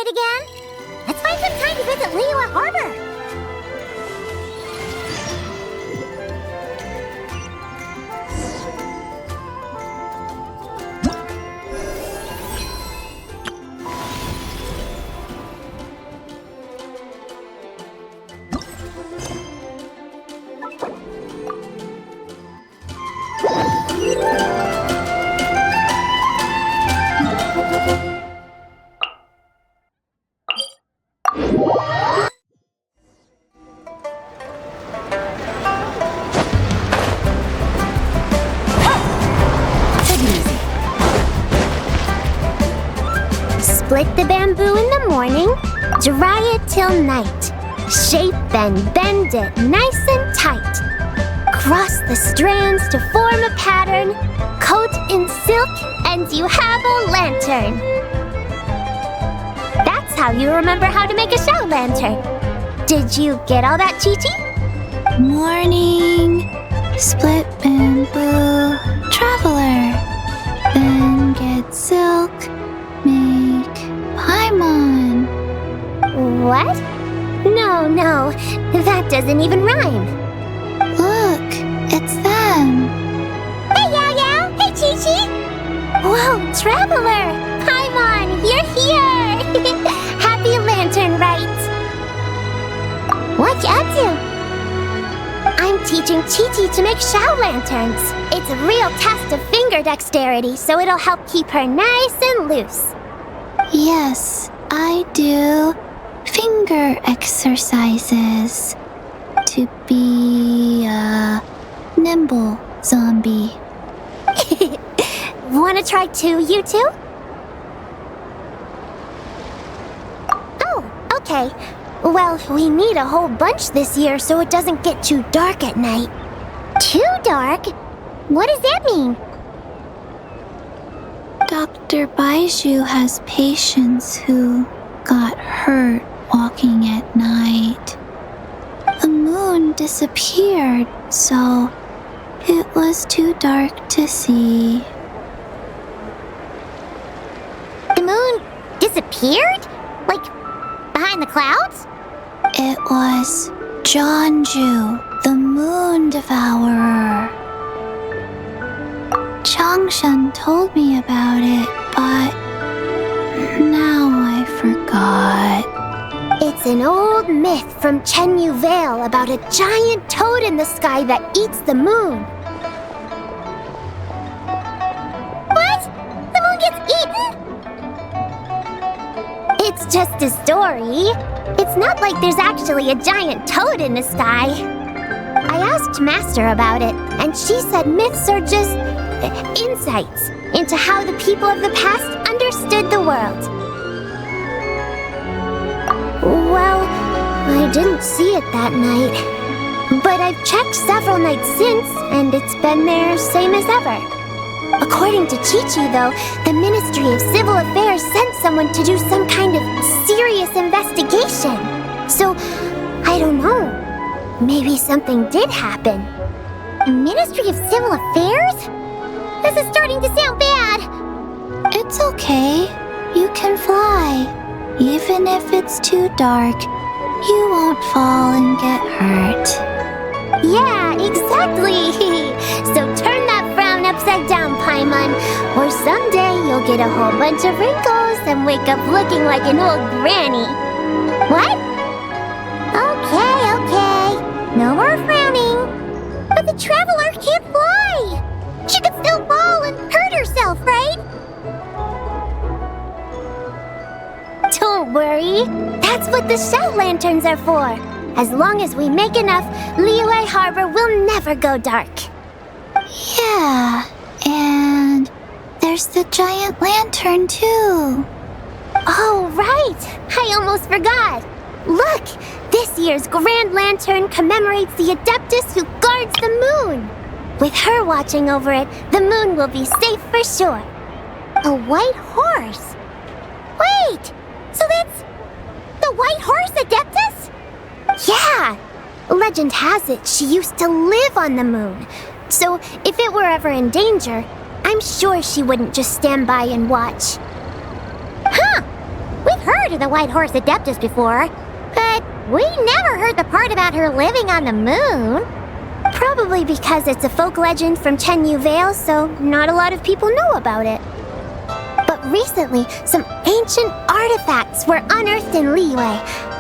night again? Let's find some time to visit Liyue Harbor. Split the bamboo in the morning, dry it till night. Shape and bend it nice and tight. Cross the strands to form a pattern, coat in silk, and you have a lantern. That's how you remember how to make a show lantern. Did you get all that, Chi-Chi? Morning, split bamboo, traveler. Then get silk, make paimon. What? No, that doesn't even rhyme. Look, it's them. Hey, Yao Yao! Hey, Chi-Chi! Whoa, Traveler! Paimon, you're here! Happy Lantern Rites! What you up to? I'm teaching Chi-Chi to make Shao lanterns. It's a real test of finger dexterity, so it'll help keep her nice and loose. Yes, I do finger exercises to be a nimble zombie. Wanna try too, you two? Oh, okay. Well, we need a whole bunch this year so it doesn't get too dark at night. Too dark? What does that mean? Dr. Baiju has patients who got hurt walking at night. The moon disappeared, so it was too dark to see. The moon disappeared? Like, behind the clouds? It was Jeonju, the moon devourer. Changshan told me about it, but now I forgot. It's an old myth from Chenyu Vale about a giant toad in the sky that eats the moon. What? The moon gets eaten? It's just a story. It's not like there's actually a giant toad in the sky. I asked Master about it, and she said myths are just insights into how the people of the past understood the world. Well, I didn't see it that night. But I've checked several nights since, and it's been there same as ever. According to Chi-Chi, though, the Ministry of Civil Affairs sent someone to do some kind of serious investigation. So, I don't know. Maybe something did happen. The Ministry of Civil Affairs? This is starting to sound bad. It's okay. You can fly. Even if it's too dark, you won't fall and get hurt. Yeah, exactly. So turn that frown upside down, Paimon, or someday you'll get a whole bunch of wrinkles and wake up looking like an old granny. What? Okay. No more frowning. But the Traveler can't fly. She could still fall and hurt herself, right? Don't worry. That's what the Shout Lanterns are for. As long as we make enough, Liyue Harbor will never go dark. Yeah, and there's the giant lantern too. Oh, right! I almost forgot. Look, this year's Grand Lantern commemorates the Adeptus who guards the moon. With her watching over it, the moon will be safe for sure. A white horse? Wait! So that's the White Horse Adeptus? Yeah! Legend has it she used to live on the moon. So if it were ever in danger, I'm sure she wouldn't just stand by and watch. Huh! We've heard heard of the White Horse Adeptus before, but we never heard the part about her living on the moon. Probably because it's a folk legend from Tenyu Vale, so not a lot of people know about it. But recently, some ancient artifacts were unearthed in Liyue,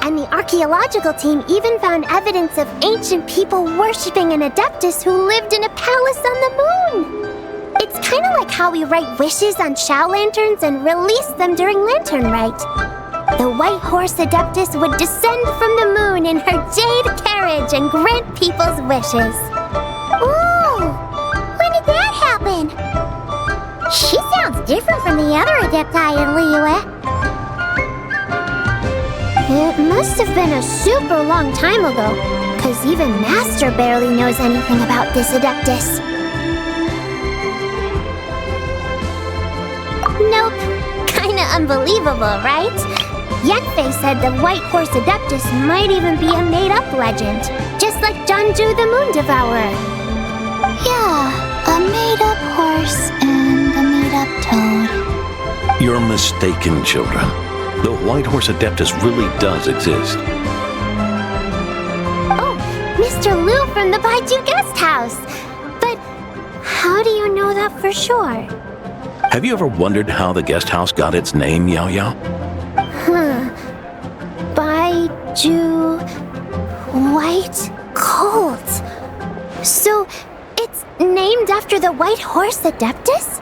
and the archaeological team even found evidence of ancient people worshipping an Adeptus who lived in a palace on the moon. It's kind of like how we write wishes on Shao lanterns and release them during Lantern Rite. The White Horse Adeptus would descend from the moon in her jade carriage and grant people's wishes. Ooh! When did that happen? She sounds different from the other Adepti in Liyue. It must have been a super long time ago, because even Master barely knows anything about this Adeptus. Nope. Kinda unbelievable, right? Yanfei said the White Horse Adeptus might even be a made-up legend, just like Janju the Moon Devourer. Yeah, a made-up horse and a made-up toad. You're mistaken, children. The White Horse Adeptus really does exist. Oh, Mr. Liu from the Baiju Guest House! But how do you know that for sure? Have you ever wondered how the guest house got its name, Yao Yao? Baiju... White Colt. So, it's named after the White Horse Adeptus?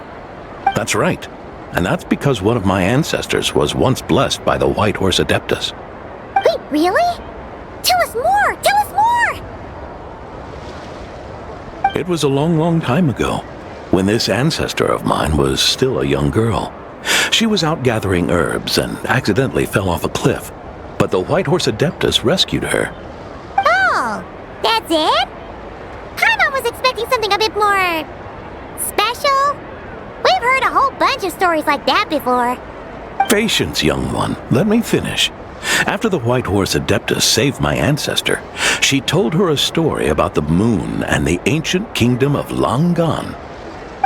That's right. And that's because one of my ancestors was once blessed by the White Horse Adeptus. Wait, really? Tell us more! Tell us more! It was a long, long time ago, when this ancestor of mine was still a young girl. She was out gathering herbs and accidentally fell off a cliff, but the White Horse Adeptus rescued her. Oh, that's it? Paimon was expecting something a bit more... special? We've heard a whole bunch of stories like that before. Patience, young one. Let me finish. After the White Horse Adeptus saved my ancestor, she told her a story about the moon and the ancient kingdom of Langan.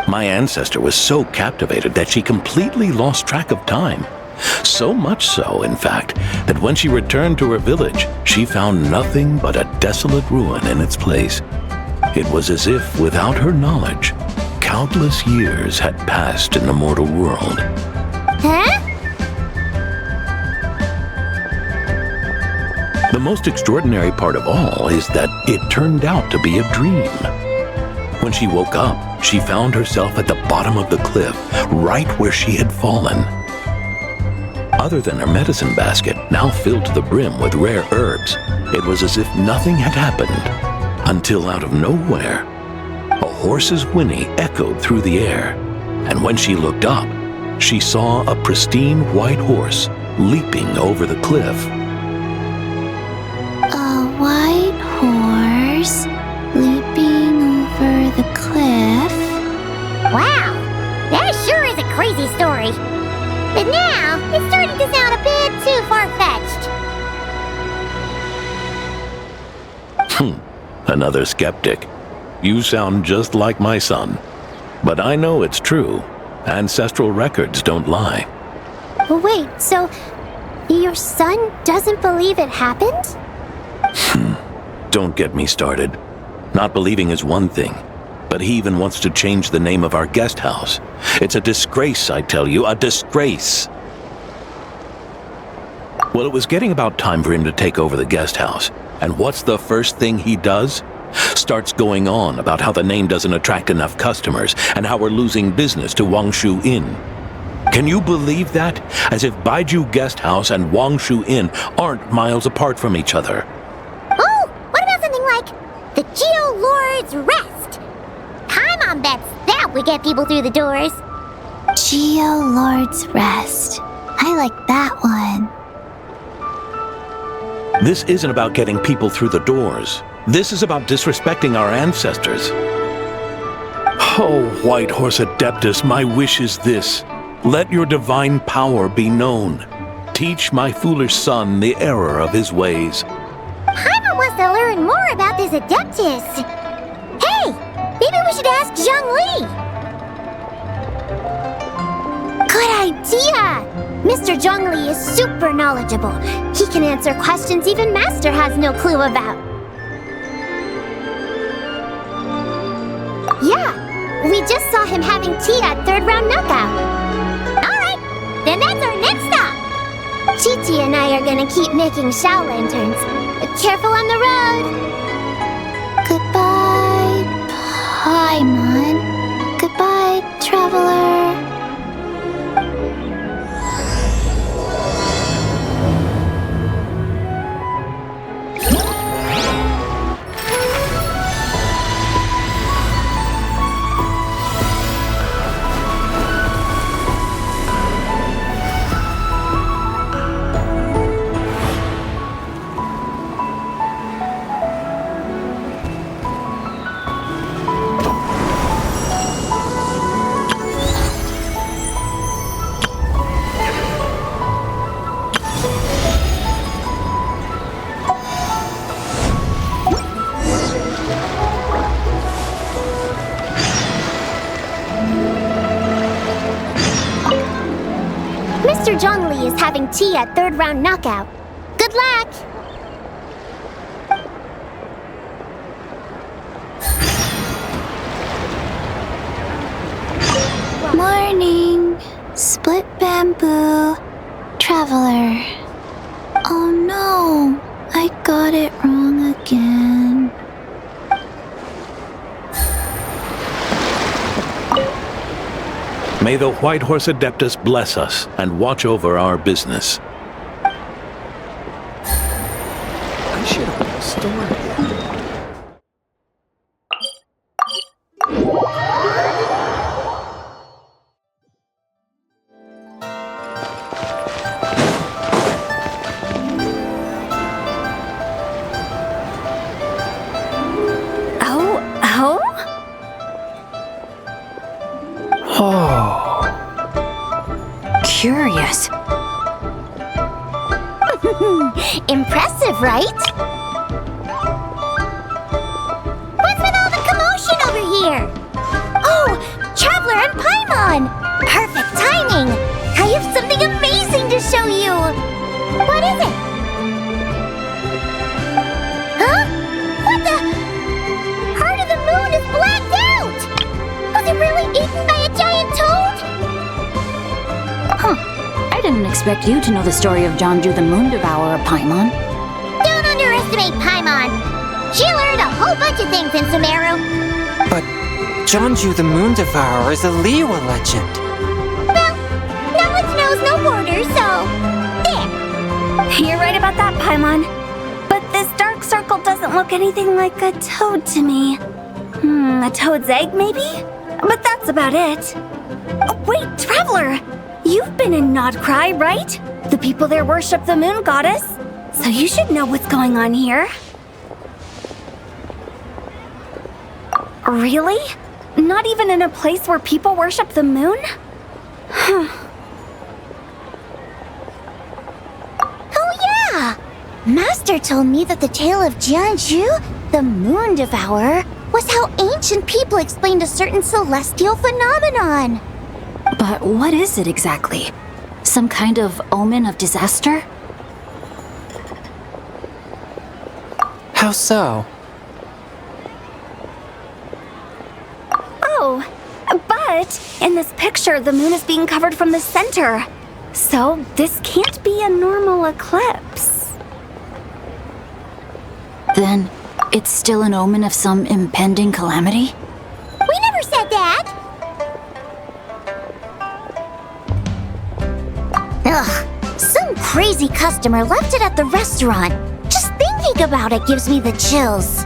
My ancestor was so captivated that she completely lost track of time. So much so, in fact, that when she returned to her village, she found nothing but a desolate ruin in its place. It was as if, without her knowledge, countless years had passed in the mortal world. Huh? The most extraordinary part of all is that it turned out to be a dream. When she woke up, she found herself at the bottom of the cliff, right where she had fallen. Other than her medicine basket, now filled to the brim with rare herbs, it was as if nothing had happened, until out of nowhere, a horse's whinny echoed through the air, and when she looked up, she saw a pristine white horse leaping over the cliff. A white horse leaping over the cliff? Wow, that sure is a crazy story. But now, it's starting to sound a bit too far-fetched. Another skeptic. You sound just like my son. But I know it's true. Ancestral records don't lie. Wait, so your son doesn't believe it happened? Don't get me started. Not believing is one thing, but he even wants to change the name of our guest house. It's a disgrace, I tell you, a disgrace. Well, it was getting about time for him to take over the guest house. And what's the first thing he does? Starts going on about how the name doesn't attract enough customers and how we're losing business to Wangshu Inn. Can you believe that? As if Baiju Guest House and Wangshu Inn aren't miles apart from each other. Oh, what about something like the Geo Lord's Rest? Paimon bets that would get people through the doors. Geo Lord's Rest. I like that one. This isn't about getting people through the doors. This is about disrespecting our ancestors. Oh, White Horse Adeptus, my wish is this. Let your divine power be known. Teach my foolish son the error of his ways. Paimon wants to learn more about this Adeptus. Hey, maybe we should ask Zhang Li. Good Tia! Mr. Zhongli is super knowledgeable. He can answer questions even Master has no clue about. Yeah, we just saw him having tea at third round knockout. Alright, then that's our next stop. Chi-Chi and I are gonna keep making Shaolin turns. Careful on the road. Goodbye, Paimon. Goodbye, traveler. Mr. Zhongli is having tea at third round knockout. Good luck! Morning. Split bamboo. Traveler. Oh no, I got it wrong again. May the White Horse Adeptus bless us and watch over our business. I should open a store here. Curious. Impressive, right? What's with all the commotion over here? Oh, Traveler and Paimon! Perfect timing! I have something amazing to show you! What is it? Huh? What the? Heart of the Moon is blacked out! Was it really eaten by a giant toad? Huh. I didn't expect you to know the story of Jonju the Moon Devourer, Paimon. Don't underestimate Paimon! She learned a whole bunch of things in Sumeru. But Jonju the Moon Devourer is a Liyue legend. Well, knowledge knows no borders, so... there! You're right about that, Paimon. But this dark circle doesn't look anything like a toad to me. A toad's egg, maybe? But that's about it. Oh, wait, Traveler! You've been in Nodcry, right? The people there worship the moon goddess. So you should know what's going on here. Really? Not even in a place where people worship the moon? Oh yeah! Master told me that the tale of Jianzhu, the Moon Devourer, was how ancient people explained a certain celestial phenomenon. But what is it exactly? Some kind of omen of disaster? How so? Oh, but in this picture, the moon is being covered from the center. So this can't be a normal eclipse. Then it's still an omen of some impending calamity? We never said that! Ugh, some crazy customer left it at the restaurant. Just thinking about it gives me the chills.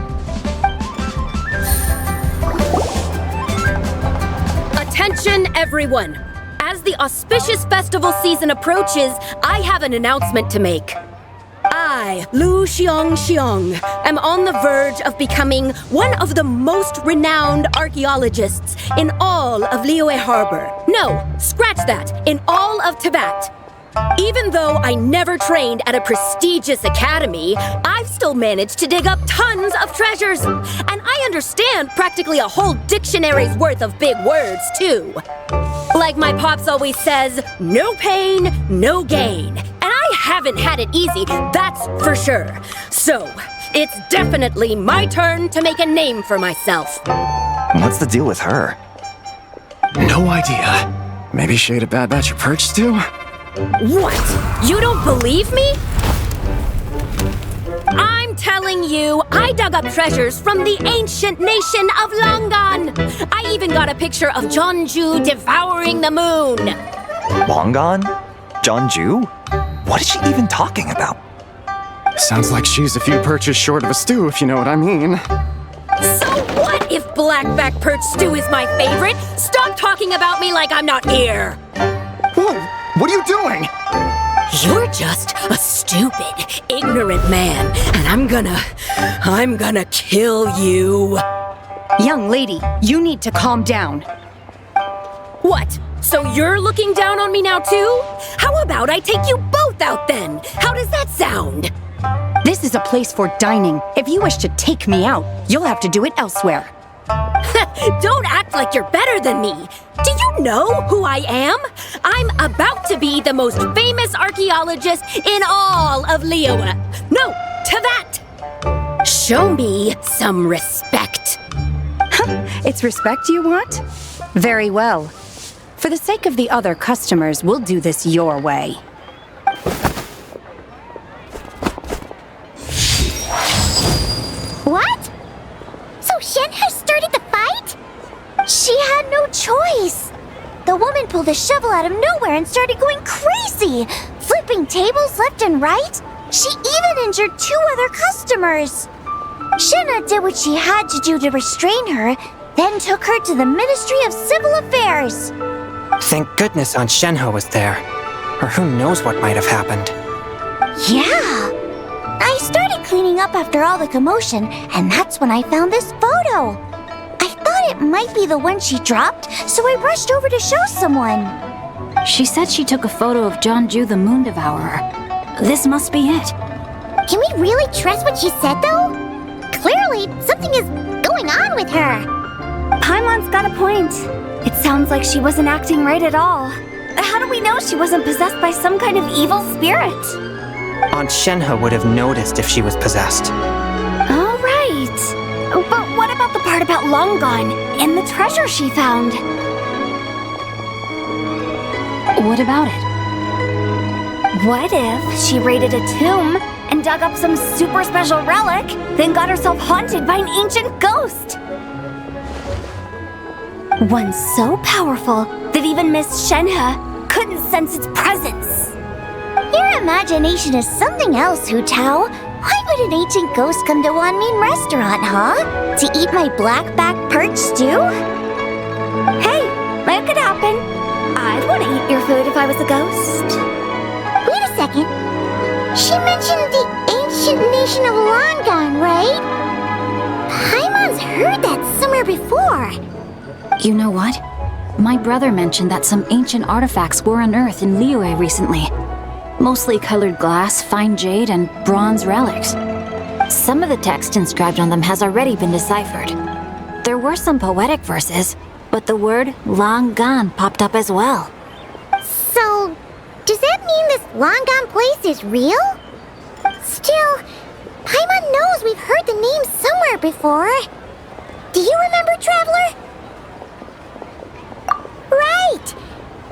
Attention, everyone! As the auspicious festival season approaches, I have an announcement to make. I, Lu Xiong, am on the verge of becoming one of the most renowned archaeologists in all of Liyue Harbor. No, scratch that, in all of Tibet. Even though I never trained at a prestigious academy, I've still managed to dig up tons of treasures. And I understand practically a whole dictionary's worth of big words, too. Like my pops always says, no pain, no gain. And I haven't had it easy, that's for sure. So, it's definitely my turn to make a name for myself. What's the deal with her? No idea. Maybe she ate a bad batch of perch stew? What? You don't believe me? I'm telling you, I dug up treasures from the ancient nation of Longan. I even got a picture of Jeonju devouring the moon. Longan? Jeonju? What is she even talking about? Sounds like she's a few perches short of a stew, if you know what I mean. So what if blackback perch stew is my favorite? Stop talking about me like I'm not here. Whoa! What are you doing? You're just a stupid, ignorant man, and I'm gonna kill you. Young lady, you need to calm down. What? So you're looking down on me now too? How about I take you both out then? How does that sound? This is a place for dining. If you wish to take me out, you'll have to do it elsewhere. Don't act like you're better than me. Do you know who I am? I'm about to be the most famous archaeologist in all of Liyue. No, to that. Show me some respect. It's respect you want? Very well. For the sake of the other customers, we'll do this your way. What? So Shen has started the fight? She had no choice. The woman pulled a shovel out of nowhere and started going crazy, flipping tables left and right. She even injured 2 other customers. Shenna did what she had to do to restrain her, then took her to the Ministry of Civil Affairs. Thank goodness Aunt Shenhe was there. Or who knows what might have happened. Yeah. I started cleaning up after all the commotion, and that's when I found this photo. I thought it might be the one she dropped, so I rushed over to show someone. She said she took a photo of Jeonju the Moon Devourer. This must be it. Can we really trust what she said, though? Clearly, something is going on with her. Paimon's got a point. It sounds like she wasn't acting right at all. How do we know she wasn't possessed by some kind of evil spirit? Aunt Shenhe would have noticed if she was possessed. All right. But what about the part about Longan and the treasure she found? What about it? What if she raided a tomb and dug up some super special relic, then got herself haunted by an ancient ghost? One so powerful that even Miss Shenhe couldn't sense its presence. Your imagination is something else, Hu Tao. Why would an ancient ghost come to Wanmin restaurant, huh? To eat my blackback perch stew? Hey, that could happen. I'd want to eat your food if I was a ghost. Wait a second. She mentioned the ancient nation of Longan, right? Paimon's heard that somewhere before. You know what? My brother mentioned that some ancient artifacts were unearthed in Liyue recently. Mostly colored glass, fine jade, and bronze relics. Some of the text inscribed on them has already been deciphered. There were some poetic verses, but the word Longan popped up as well. So, does that mean this Longan place is real? Still, Paimon knows we've heard the name somewhere before. Do you remember, Traveler? Right!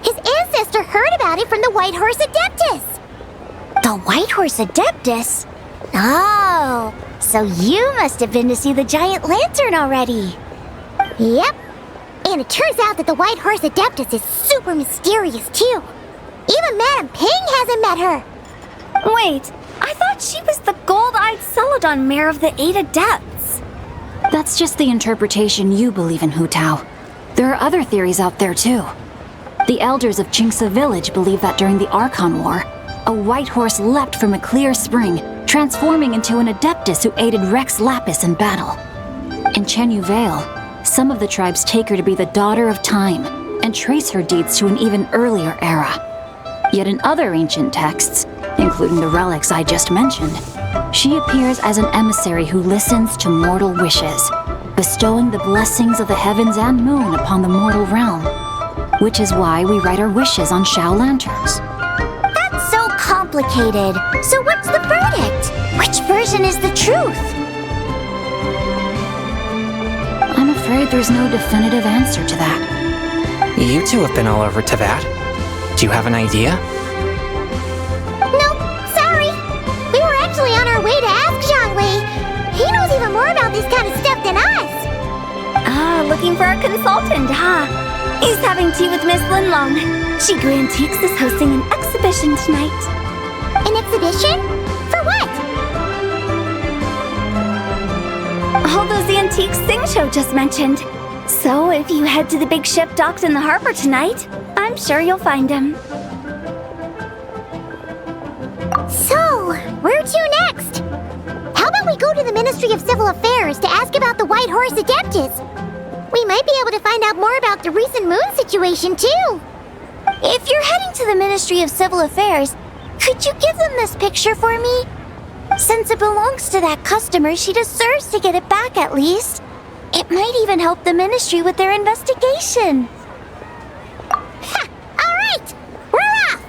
His ancestor heard about it from the White Horse Adeptus. The White Horse Adeptus? Oh, so you must have been to see the giant lantern already. Yep. And it turns out that the White Horse Adeptus is super mysterious, too. Even Madame Ping hasn't met her. Wait, I thought she was the gold-eyed Celadon mare of the 8 Adepts. That's just the interpretation you believe in, Hu Tao. There are other theories out there, too. The elders of Qingce village believe that during the Archon War, a white horse leapt from a clear spring, transforming into an Adeptus who aided Rex Lapis in battle. In Chenyu Vale, some of the tribes take her to be the daughter of time and trace her deeds to an even earlier era. Yet in other ancient texts, including the relics I just mentioned, she appears as an emissary who listens to mortal wishes, bestowing the blessings of the heavens and moon upon the mortal realm. which is why we write our wishes on Shao lanterns. That's so complicated. So what's the verdict? Which version is the truth? I'm afraid there's no definitive answer to that. You two have been all over Teyvat. Do you have an idea? Nope, sorry. We were actually on our way to ask Zhangwei. He knows even more about this kind of stuff than us. Ah, looking for a consultant, huh? He's having tea with Miss Linlong. Shigu Antiques is hosting an exhibition tonight. An exhibition? For what? All those antiques Sing-Cho just mentioned. So if you head to the big ship docked in the harbor tonight, I'm sure you'll find him. So, where to next? How about we go to the Ministry of Civil Affairs to ask about the White Horse Adeptus? We might be able to find out more about the recent moon situation, too. If you're heading to the Ministry of Civil Affairs, could you give them this picture for me? Since it belongs to that customer, she deserves to get it back at least. It might even help the ministry with their investigation. Ha! All right! We're off!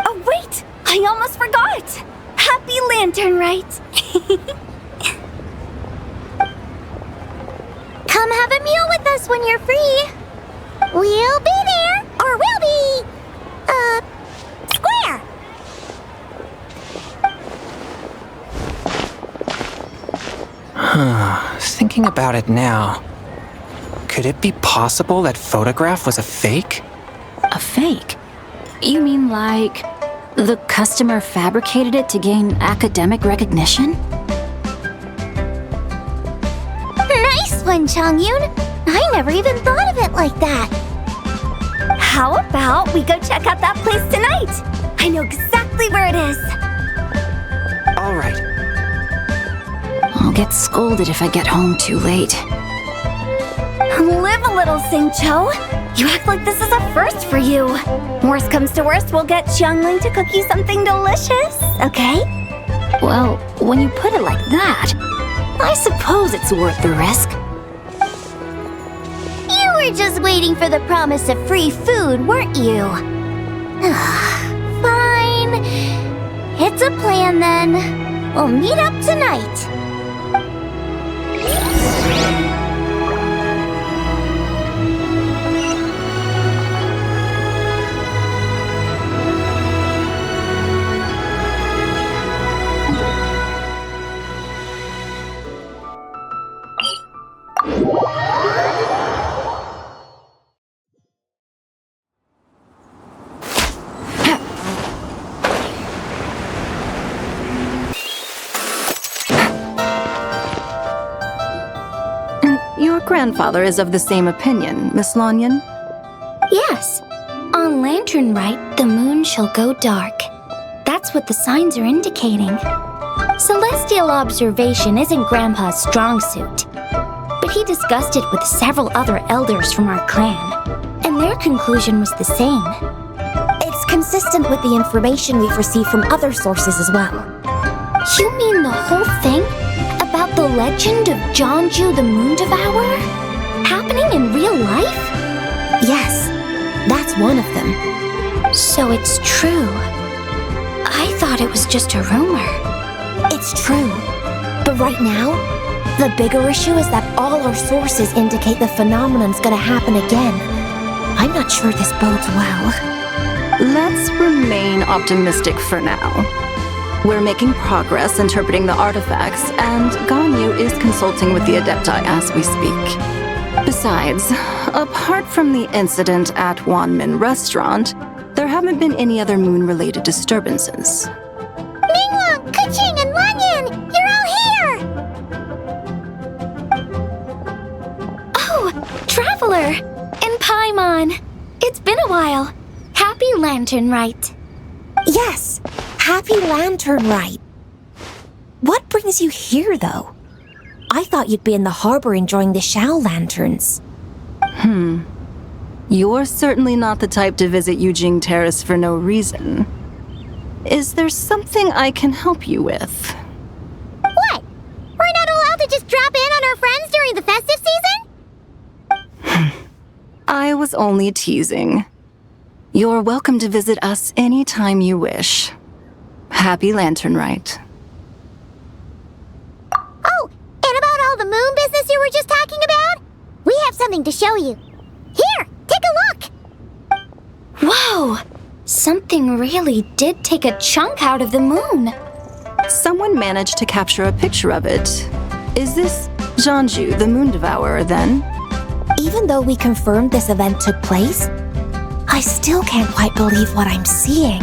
Oh, wait! I almost forgot! Happy Lantern Rite! Come have a meal with us when you're free. We'll be there, or we'll be... square. Thinking about it now, could it be possible that photograph was a fake? A fake? You mean like the customer fabricated it to gain academic recognition? Nice one, Chongyun. I never even thought of it like that. How about we go check out that place tonight? I know exactly where it is. All right. I'll get scolded if I get home too late. Live a little, Sing-Cho. You act like this is a first for you. Worst comes to worst, we'll get Xiangling to cook you something delicious, okay? Well, when you put it like that, I suppose it's worth the risk. You were just waiting for the promise of free food, weren't you? Fine. It's a plan then. We'll meet up tonight. Your grandfather is of the same opinion, Miss Lanyan. Yes. On Lantern Rite, the moon shall go dark. That's what the signs are indicating. Celestial observation isn't Grandpa's strong suit, but he discussed it with several other elders from our clan, and their conclusion was the same. It's consistent with the information we've received from other sources as well. You mean the whole thing? About the legend of Jeonju the Moon Devourer? Happening in real life? Yes, that's one of them. So it's true. I thought it was just a rumor. It's true. But right now, the bigger issue is that all our sources indicate the phenomenon's gonna happen again. I'm not sure this bodes well. Let's remain optimistic for now. We're making progress interpreting the artifacts, and Ganyu is consulting with the Adepti as we speak. Besides, apart from the incident at Wanmin Restaurant, there haven't been any other moon-related disturbances. Minglong, Kuching, and Lanyan! You're all here! Oh, Traveler! And Paimon! It's been a while. Happy Lantern Rite. Yes, Happy Lantern Rite. What brings you here, though? I thought you'd be in the harbor enjoying the Shao lanterns. You're certainly not the type to visit Yujing Terrace for no reason. Is there something I can help you with? What? We're not allowed to just drop in on our friends during the festive season? I was only teasing. You're welcome to visit us anytime you wish. Happy Lantern Rite. Oh, and about all the moon business you were just talking about? We have something to show you. Here, take a look! Whoa! Something really did take a chunk out of the moon. Someone managed to capture a picture of it. Is this Jeonju, the Moon Devourer, then? Even though we confirmed this event took place, I still can't quite believe what I'm seeing.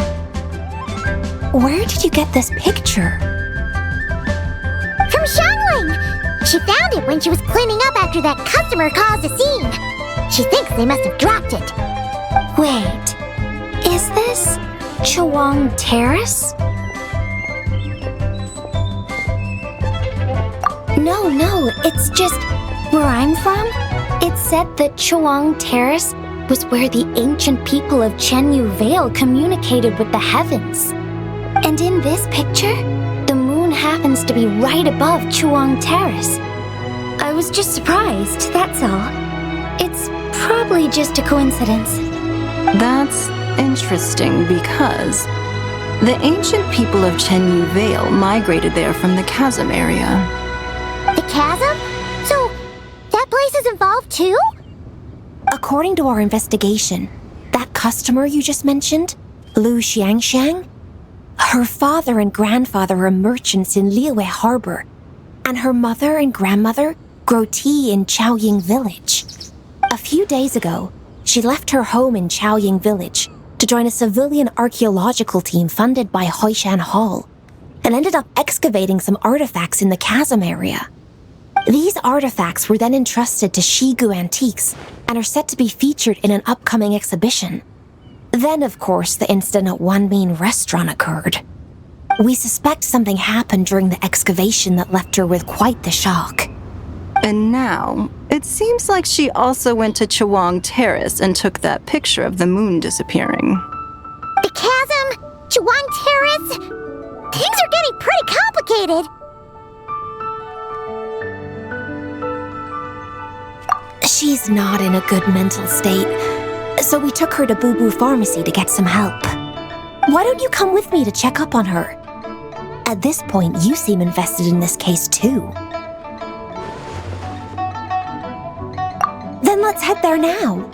Where did you get this picture? From Shanling! She found it when she was cleaning up after that customer caused a scene. She thinks they must have dropped it. Wait, is this Chawang Terrace? No, it's just where I'm from. It said that Chawang Terrace was where the ancient people of Chenyu Vale communicated with the heavens. And in this picture, the moon happens to be right above Chawang Terrace. I was just surprised, that's all. It's probably just a coincidence. That's interesting because the ancient people of Chenyu Vale migrated there from the chasm area. The chasm? So, that place is involved too? According to our investigation, that customer you just mentioned, Lu Xiangxiang, her father and grandfather are merchants in Liyue Harbor, and her mother and grandmother grow tea in Chaoying Village. A few days ago, she left her home in Chaoying Village to join a civilian archaeological team funded by Hoishan Hall, and ended up excavating some artifacts in the chasm area. These artifacts were then entrusted to Shigu Antiques and are set to be featured in an upcoming exhibition. Then, of course, the incident at One Mean Restaurant occurred. We suspect something happened during the excavation that left her with quite the shock. And now, it seems like she also went to Chawang Terrace and took that picture of the moon disappearing. The chasm? Chawang Terrace? Things are getting pretty complicated. She's not in a good mental state, so we took her to Boo Boo Pharmacy to get some help. Why don't you come with me to check up on her? At this point, you seem invested in this case too. Then let's head there now.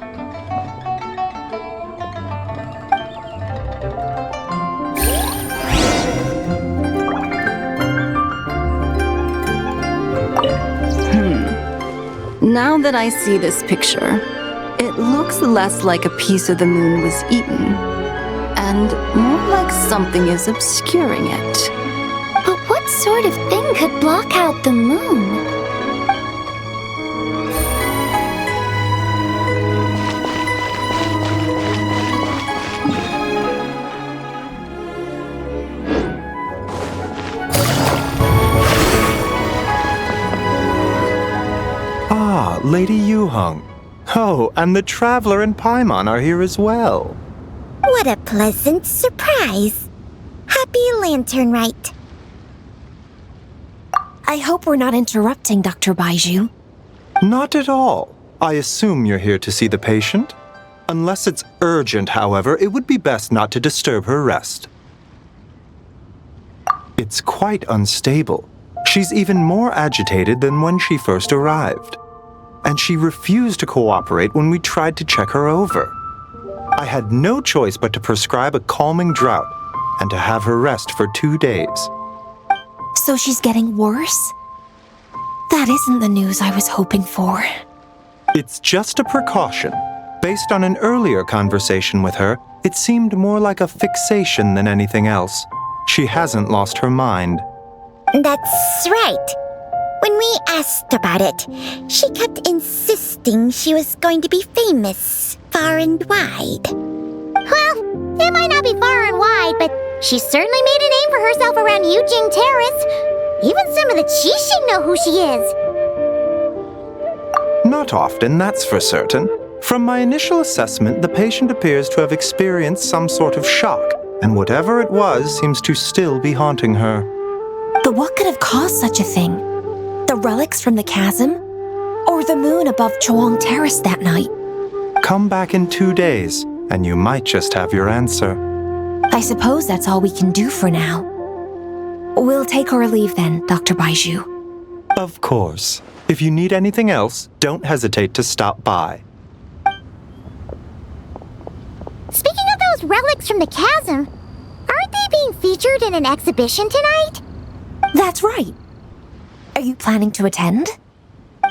Now that I see this picture, it looks less like a piece of the moon was eaten, and more like something is obscuring it. But what sort of thing could block out the moon? Lady Yuheng. Oh, and the Traveler and Paimon are here as well. What a pleasant surprise. Happy Lantern Rite. I hope we're not interrupting, Dr. Baiju. Not at all. I assume you're here to see the patient? Unless it's urgent, however, it would be best not to disturb her rest. It's quite unstable. She's even more agitated than when she first arrived. And she refused to cooperate when we tried to check her over. I had no choice but to prescribe a calming draught and to have her rest for 2 days. So she's getting worse? That isn't the news I was hoping for. It's just a precaution. Based on an earlier conversation with her, it seemed more like a fixation than anything else. She hasn't lost her mind. That's right. When we asked about it, she kept insisting she was going to be famous, far and wide. Well, it might not be far and wide, but she certainly made a name for herself around Yujing Terrace. Even some of the Qixing know who she is. Not often, that's for certain. From my initial assessment, the patient appears to have experienced some sort of shock, and whatever it was seems to still be haunting her. But what could have caused such a thing? The relics from the chasm? Or the moon above Chawang Terrace that night? Come back in 2 days, and you might just have your answer. I suppose that's all we can do for now. We'll take our leave then, Dr. Baiju. Of course. If you need anything else, don't hesitate to stop by. Speaking of those relics from the chasm, aren't they being featured in an exhibition tonight? That's right. Are you planning to attend?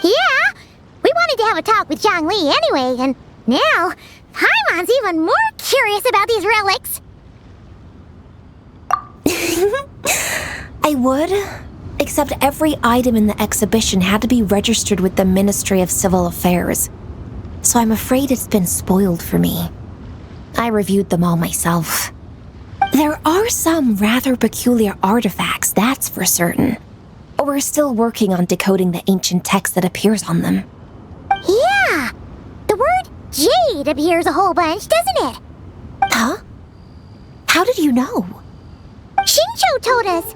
Yeah! We wanted to have a talk with Zhangli anyway, and now Paimon's even more curious about these relics. I would, except every item in the exhibition had to be registered with the Ministry of Civil Affairs, so I'm afraid it's been spoiled for me. I reviewed them all myself. There are some rather peculiar artifacts, that's for certain. We're still working on decoding the ancient text that appears on them. Yeah! The word jade appears a whole bunch, doesn't it? Huh? How did you know? Shincho told us.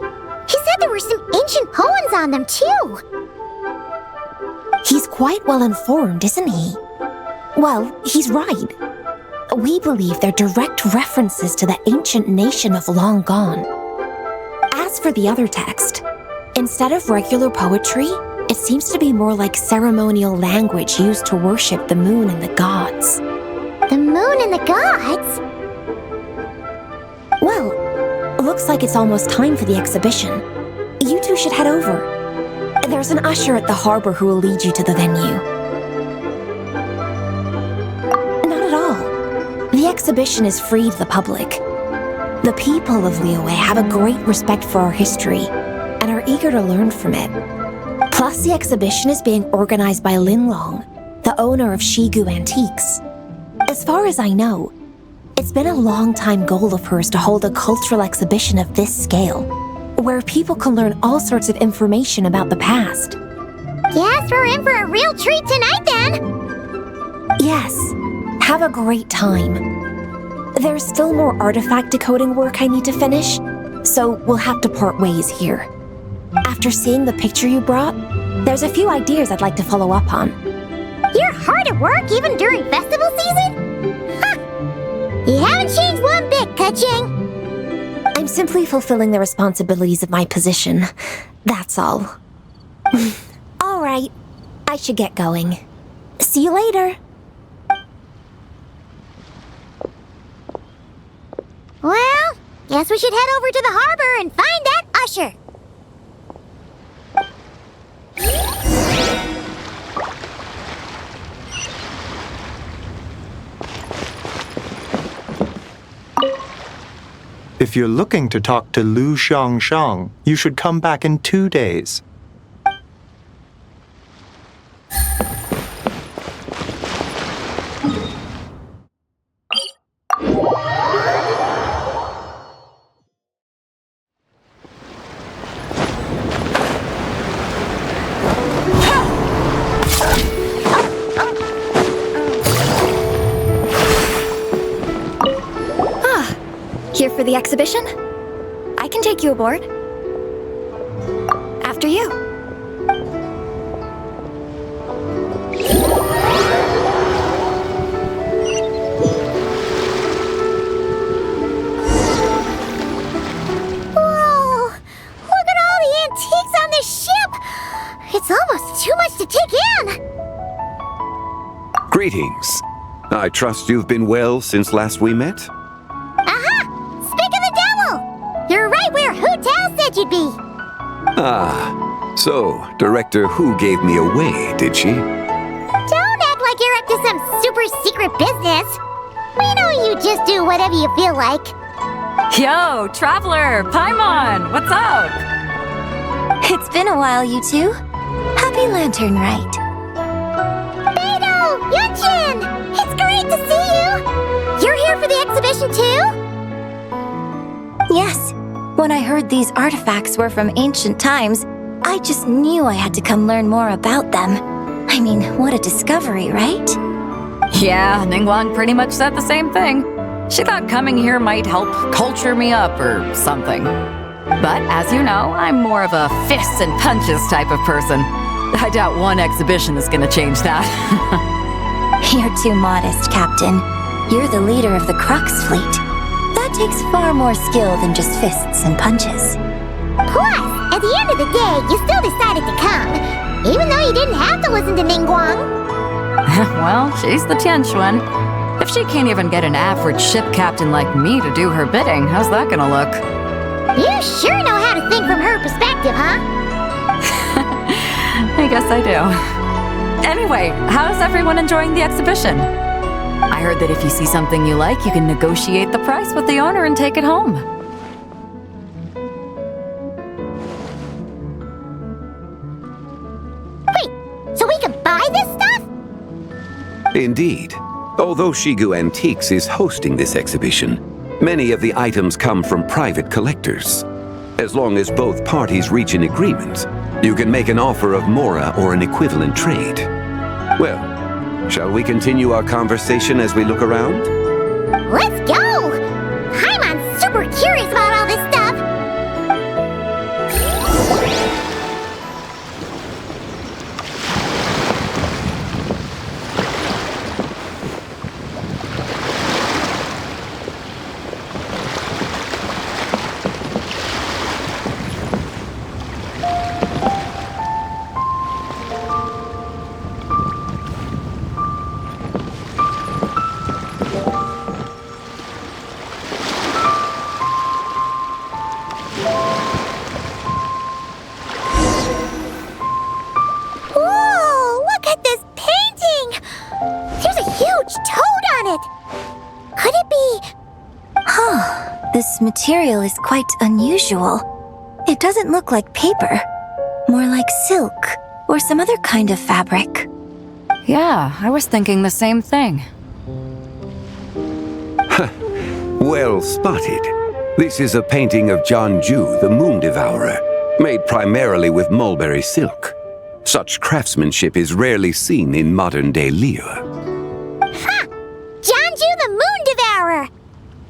He said there were some ancient poems on them, too. He's quite well informed, isn't he? Well, he's right. We believe they're direct references to the ancient nation of long gone. As for the other text, instead of regular poetry, it seems to be more like ceremonial language used to worship the moon and the gods. The moon and the gods? Well, looks like it's almost time for the exhibition. You two should head over. There's an usher at the harbor who will lead you to the venue. Not at all. The exhibition is free to the public. The people of Liyue have a great respect for our history and are eager to learn from it. Plus, the exhibition is being organized by Linlong, the owner of Shigu Antiques. As far as I know, it's been a long-time goal of hers to hold a cultural exhibition of this scale, where people can learn all sorts of information about the past. Guess we're in for a real treat tonight, then! Yes, have a great time. There's still more artifact decoding work I need to finish, so we'll have to part ways here. After seeing the picture you brought, there's a few ideas I'd like to follow up on. You're hard at work even during festival season? Ha! You haven't changed one bit, Ka-Ching. I'm simply fulfilling the responsibilities of my position. That's all. All right, I should get going. See you later. Well, guess we should head over to the harbor and find that usher. If you're looking to talk to Lu Xiangshang, you should come back in 2 days. Here for the exhibition? I can take you aboard. After you. Whoa! Look at all the antiques on this ship! It's almost too much to take in! Greetings. I trust you've been well since last we met? You're right where Hu Tao said you'd be! Ah, so Director Hu gave me away, did she? Don't act like you're up to some super secret business! We know you just do whatever you feel like. Yo, Traveler! Paimon! What's up? It's been a while, you two. Happy Lantern Rite. Beidou! Yunchin! It's great to see you! You're here for the exhibition too? Yes. When I heard these artifacts were from ancient times, I just knew I had to come learn more about them. I mean, what a discovery, right? Yeah, Ningguang pretty much said the same thing. She thought coming here might help culture me up or something. But as you know, I'm more of a fists and punches type of person. I doubt one exhibition is gonna change that. You're too modest, Captain. You're the leader of the Crux fleet. That takes far more skill than just fists and punches. Plus, at the end of the day, you still decided to come, even though you didn't have to listen to Ningguang. Well, she's the Tianquan. If she can't even get an average ship captain like me to do her bidding, how's that gonna look? You sure know how to think from her perspective, huh? I guess I do. Anyway, how's everyone enjoying the exhibition? I heard that if you see something you like, you can negotiate the price with the owner and take it home. Wait, so we can buy this stuff? Indeed. Although Shigu Antiques is hosting this exhibition, many of the items come from private collectors. As long as both parties reach an agreement, you can make an offer of mora or an equivalent trade. Well, shall we continue our conversation as we look around? Let's go! Paimon's super curious about all this stuff. This material is quite unusual. It doesn't look like paper, more like silk or some other kind of fabric. Yeah, I was thinking the same thing. Well spotted. This is a painting of Jianju, the Moon Devourer, made primarily with mulberry silk. Such craftsmanship is rarely seen in modern-day Liyue. Ha! Jianju the Moon Devourer!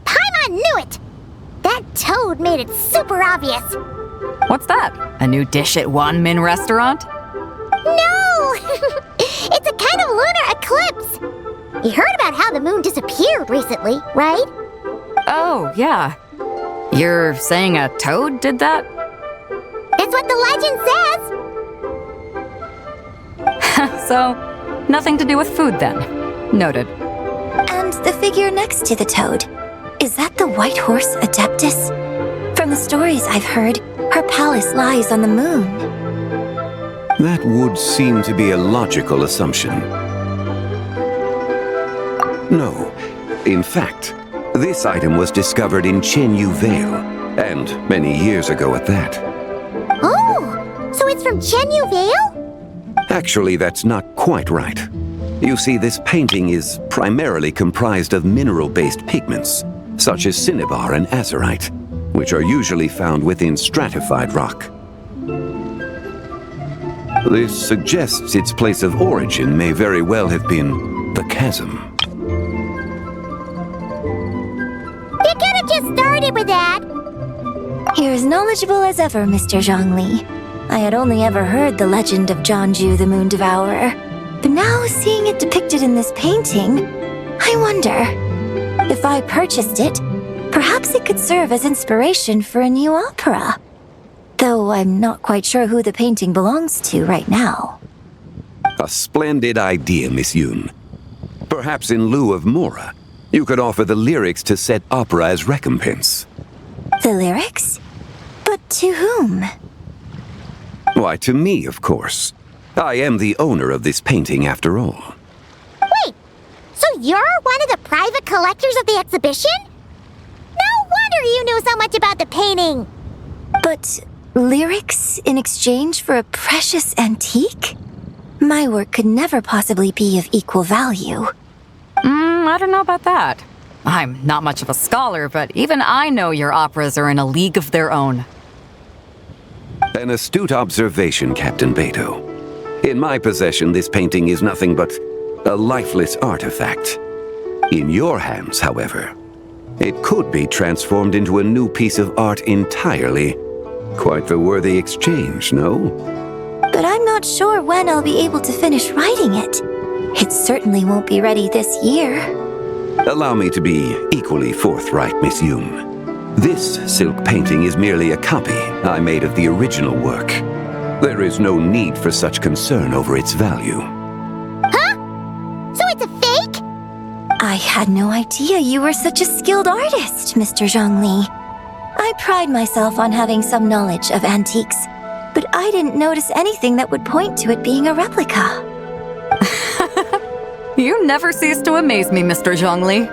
Paimon knew it! That toad made it super obvious. What's that? A new dish at Wanmin restaurant? No! It's a kind of lunar eclipse. You heard about how the moon disappeared recently, right? Oh, yeah. You're saying a toad did that? That's what the legend says. So, nothing to do with food then. Noted. And the figure next to the toad. Is that the white horse Adeptus? From the stories I've heard, her palace lies on the moon. That would seem to be a logical assumption. No. In fact, this item was discovered in Chenyu Vale, and many years ago at that. Oh, so it's from Chenyu Vale? Actually, that's not quite right. You see, this painting is primarily comprised of mineral-based pigments, such as cinnabar and azurite, which are usually found within stratified rock. This suggests its place of origin may very well have been the chasm. You could have just started with that. You're as knowledgeable as ever, Mr. Zhongli. I had only ever heard the legend of Jianju the Moon Devourer, but now seeing it depicted in this painting, I wonder, if I purchased it, perhaps it could serve as inspiration for a new opera. Though I'm not quite sure who the painting belongs to right now. A splendid idea, Miss Yoon. Perhaps in lieu of mora, you could offer the lyrics to said opera as recompense. The lyrics? But to whom? Why, to me, of course. I am the owner of this painting, after all. Wait, so you're one of the private collectors of the exhibition? No wonder you knew so much about the painting. But lyrics in exchange for a precious antique? My work could never possibly be of equal value. I don't know about that. I'm not much of a scholar, but even I know your operas are in a league of their own. An astute observation, Captain Beto. In my possession, this painting is nothing but a lifeless artifact. In your hands, however, it could be transformed into a new piece of art entirely. Quite the worthy exchange, no? But I'm not sure when I'll be able to finish writing it. It certainly won't be ready this year. Allow me to be equally forthright, Miss Yoon. This silk painting is merely a copy I made of the original work. There is no need for such concern over its value. Huh? So it's a fake? I had no idea you were such a skilled artist, Mr. Zhongli. I pride myself on having some knowledge of antiques, but I didn't notice anything that would point to it being a replica. You never cease to amaze me, Mr. Zhongli.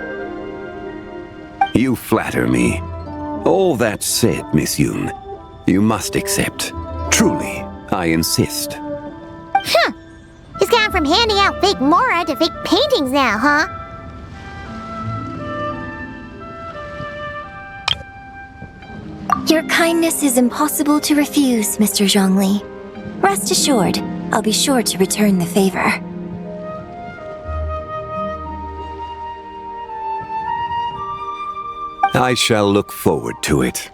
You flatter me. All that said, Miss Yoon, you must accept. Truly, I insist. Huh. He's gone from handing out fake Mora to fake paintings now, huh? Your kindness is impossible to refuse, Mr. Zhongli. Rest assured, I'll be sure to return the favor. I shall look forward to it.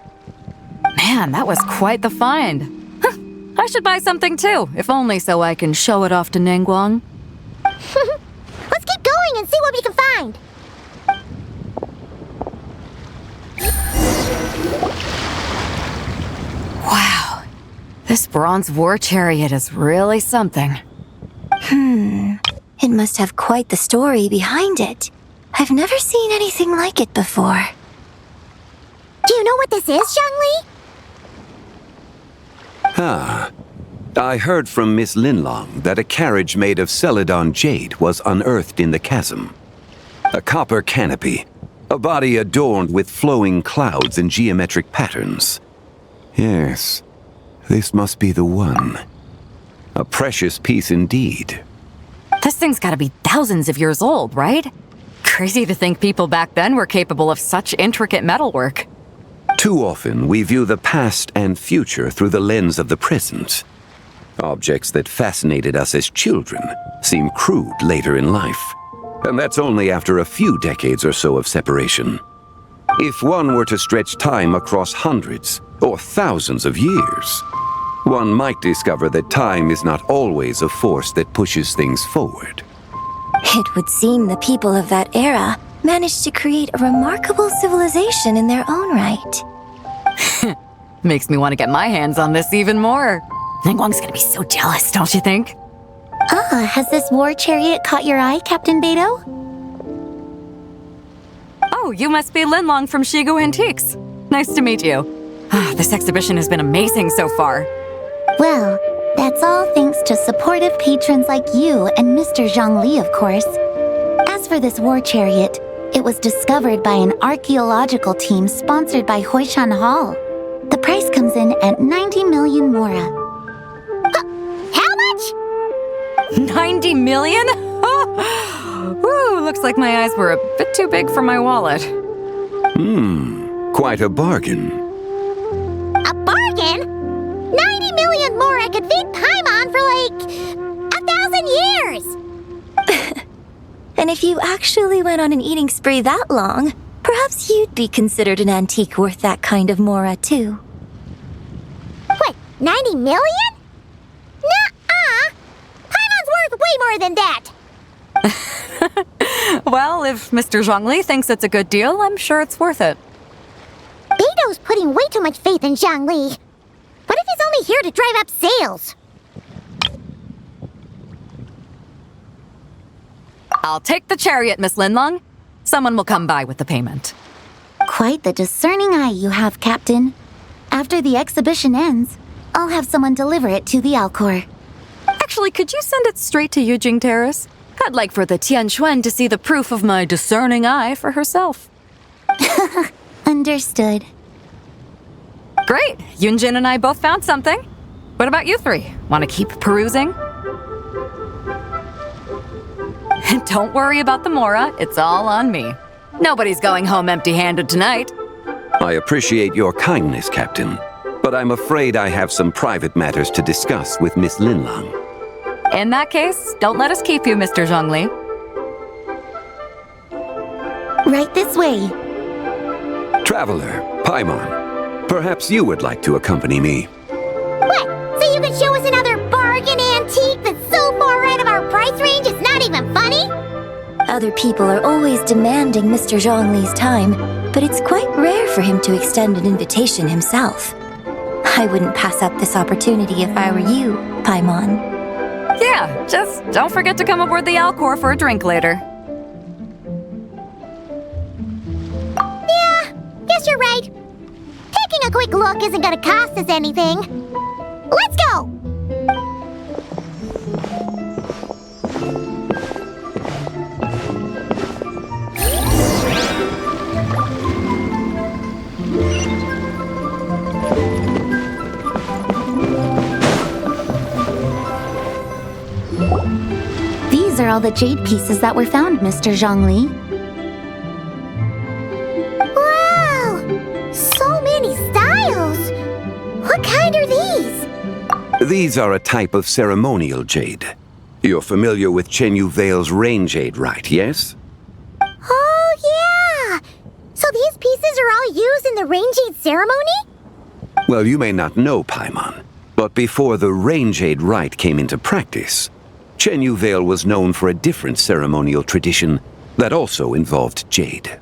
Man, that was quite the find. Huh, I should buy something too, if only so I can show it off to Ningguang. Let's keep going and see what we can find. Wow, this bronze war chariot is really something. It must have quite the story behind it. I've never seen anything like it before. Do you know what this is, Zhongli? Ah. I heard from Miss Linlong that a carriage made of Celadon jade was unearthed in the chasm. A copper canopy, a body adorned with flowing clouds and geometric patterns. Yes, this must be the one. A precious piece indeed. This thing's gotta be thousands of years old, right? Crazy to think people back then were capable of such intricate metalwork. Too often, we view the past and future through the lens of the present. Objects that fascinated us as children seem crude later in life. And that's only after a few decades or so of separation. If one were to stretch time across hundreds or thousands of years, one might discover that time is not always a force that pushes things forward. It would seem the people of that era managed to create a remarkable civilization in their own right. Makes me want to get my hands on this even more. Ningguang's gonna be so jealous, don't you think? Has this war chariot caught your eye, Captain Beidou? Oh, you must be Linlong from Shigu Antiques. Nice to meet you. This exhibition has been amazing so far. Well, that's all thanks to supportive patrons like you and Mr. Zhongli, of course. As for this war chariot, it was discovered by an archaeological team sponsored by Hoishan Hall. The price comes in at 90 million Mora. How much? 90 million? Woo, looks like my eyes were a bit too big for my wallet. Quite a bargain. A bargain? 90 million Mora could feed Paimon for like 1,000 years! And if you actually went on an eating spree that long, perhaps you'd be considered an antique worth that kind of Mora, too. What, 90 million? Nuh-uh! Paimon's worth way more than that! Well, if Mr. Zhongli thinks it's a good deal, I'm sure it's worth it. Beidou's putting way too much faith in Zhongli. What if he's only here to drive up sales? I'll take the chariot, Miss Linlong. Someone will come by with the payment. Quite the discerning eye you have, Captain. After the exhibition ends, I'll have someone deliver it to the Alcor. Actually, could you send it straight to Yujing Terrace? I'd like for the Tianquan to see the proof of my discerning eye for herself. Understood. Great! Yunjin and I both found something. What about you three? Want to keep perusing? Don't worry about the Mora, it's all on me. Nobody's going home empty-handed tonight. I appreciate your kindness, Captain, but I'm afraid I have some private matters to discuss with Miss Linlong. In that case, don't let us keep you, Mr. Zhongli. Right this way. Traveler, Paimon, perhaps you would like to accompany me. What? So you can show us another bargain antique that's so far out of our price range it's not not even funny? Other people are always demanding Mr. Zhongli's time, but it's quite rare for him to extend an invitation himself. I wouldn't pass up this opportunity if I were you, Paimon. Yeah, just don't forget to come aboard the Alcor for a drink later. Yeah, guess you're right. Taking a quick look isn't gonna cost us anything. Let's go! These are all the jade pieces that were found, Mr. Zhongli. Wow! So many styles! What kind are these? These are a type of ceremonial jade. You're familiar with Chenyu Vale's rain jade, right, yes? Oh, yeah! So these pieces are all used in the rain jade ceremony? Well, you may not know, Paimon, but before the rain jade rite came into practice, Chenyu Vale was known for a different ceremonial tradition that also involved jade.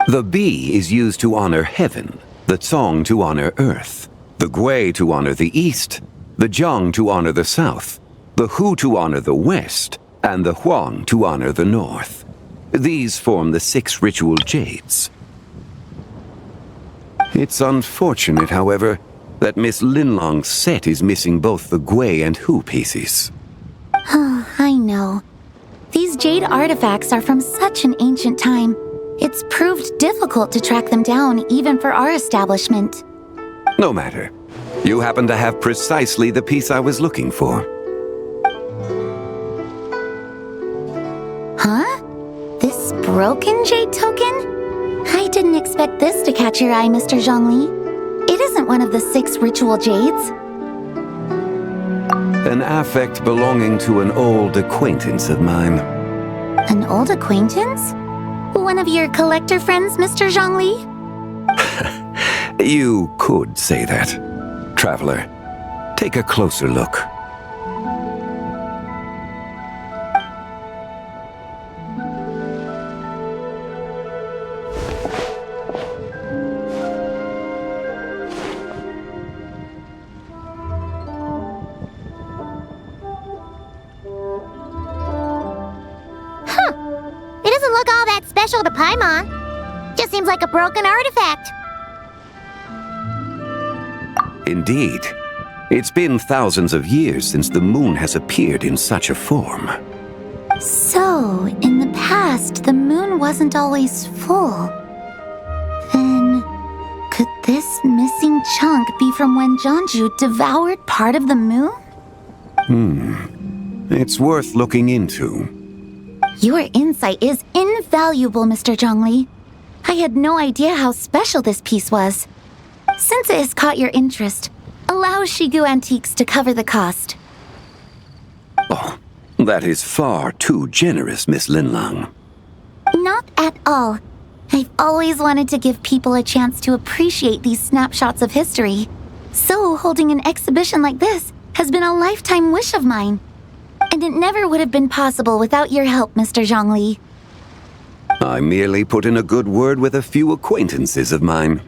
The bee is used to honor heaven, the Tsong to honor earth, the Gui to honor the east, the Jiang to honor the south, the Hu to honor the west, and the Huang to honor the north. These form the 6 ritual jades. It's unfortunate, however, that Miss Linlong's set is missing both the Gui and Hu pieces. Oh, I know. These jade artifacts are from such an ancient time. It's proved difficult to track them down, even for our establishment. No matter. You happen to have precisely the piece I was looking for. Huh? This broken jade token? I didn't expect this to catch your eye, Mr. Zhongli. It isn't one of the 6 ritual jades. An affect belonging to an old acquaintance of mine. An old acquaintance? One of your collector friends, Mr. Zhongli? You could say that. Traveler, take a closer look. Special to Paimon. Just seems like a broken artifact. Indeed. It's been thousands of years since the moon has appeared in such a form. So, in the past, the moon wasn't always full. Then, could this missing chunk be from when Jianzhu devoured part of the moon? It's worth looking into. Your insight is invaluable, Mr. Zhongli. I had no idea how special this piece was. Since it has caught your interest, allow Shigu Antiques to cover the cost. Oh, that is far too generous, Miss Linlang. Not at all. I've always wanted to give people a chance to appreciate these snapshots of history. So holding an exhibition like this has been a lifetime wish of mine. And it never would have been possible without your help, Mr. Zhongli. I merely put in a good word with a few acquaintances of mine.